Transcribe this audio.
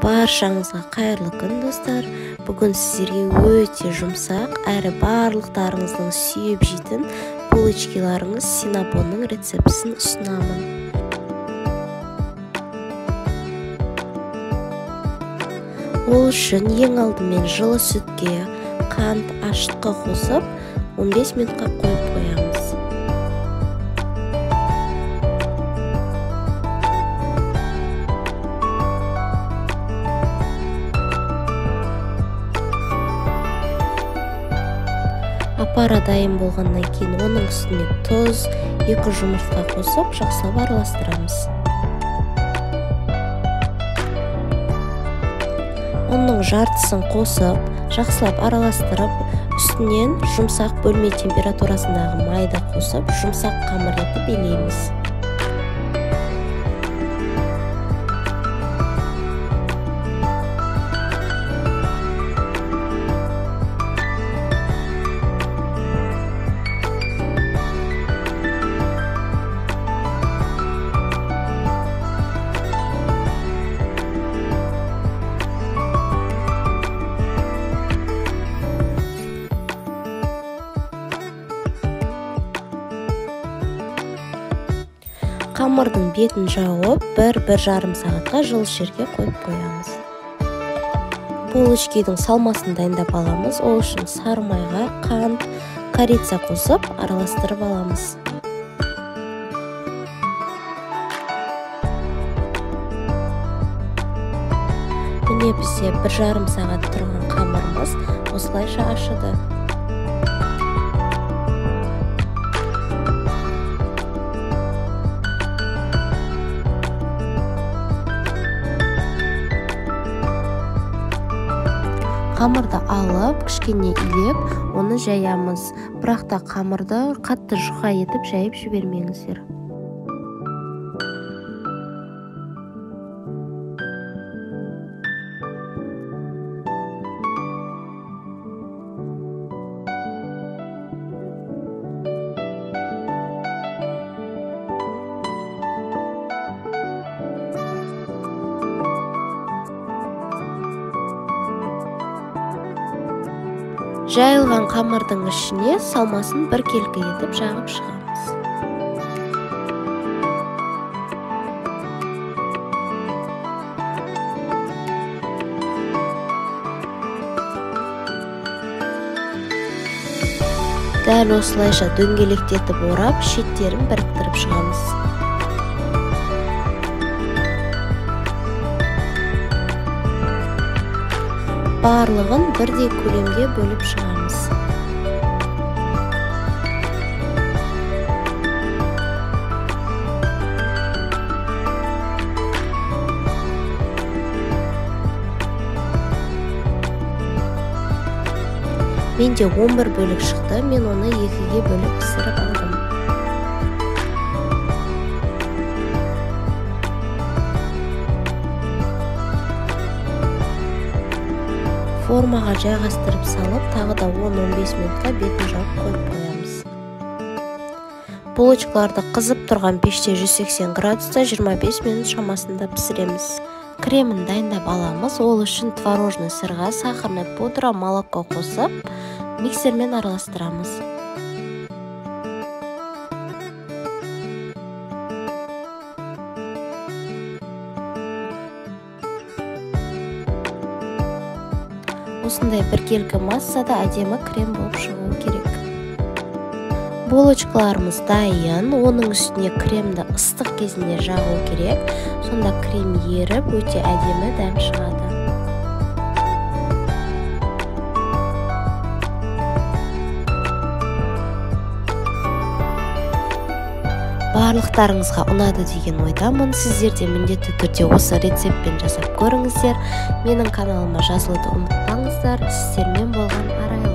Баршаңызға қайырлы күн достар. Бүгін сіздерге өте жұмсақ әрі барлықтарыңыздың сүйіп жейтін булочкаларыңыз синнабонның рецептісін ұсынамын. Ол үшін ең алдымен жылы сүтке қант, ашытқы қосып 15 минутқа қойып қоямыз. Апара дайын болғаннан кейін оның үстіне тұз, 2 жұмыртқа қосып, жақсылап араластырамыз. Оның жартысын қосып, жақсылап араластырып, үстінен жұмсақ бөлме температурасындағы майды қосып, жұмсақ қамыр етіп илейміз. Қамырдың бетін жауып, 1-1,5 сағатқа жылы жерге қойып қоямыз. Булочканың салмасын дайындап аламыз. Ол үшін сары майға қант, корица қосып, араластырып аламыз. Міне бізде 1,5 сағат тұрған қамырымыз осылайша ашыды. Қамырды алып, кішкене илеп, оны жаямыз. Бірақ та қамырды қатты жұқа етіп жайып жібермеңіздер. Жайылған қамырдың ішіне салмасын 1 келкі етіп жағып шығамыз. Дәл осылайша дөңгелектетіп орап, шеттерін біріктіріп шығамыз. Барлығын бірдей көлемде бөліп шығамыз. Менде 11 бөлік шықты, мен оны 2-ге бөліп пісіріп алдым. Формаға жайғастырып салып, тағы да 10-15 минутқа бетін жауып қойып қоямыз. Булочкаларды қызып тұрған пеште 180 градуста 25 минут шамасында пісіреміз. Кремін дайындап аламыз. Ол үшін творожный сырға сахарный пудра, молоко қосып, миксермен араластырамыз. Осындай 1 келкі массада әдемі крем болып шығуы керек. Булочкаларымыз дайын, оның үстіне кремді ыстық кезінде жағу керек. Сонда крем еріп, өте әдемі дәм шығады. Барлықтарыңызға ұнады деген ойдамын. Сіздер де міндетті түрде осы рецептпен жасап көріңіздер. Менің каналыма жазылуды ұмытпаңыздар. Сіздермен болған Арай.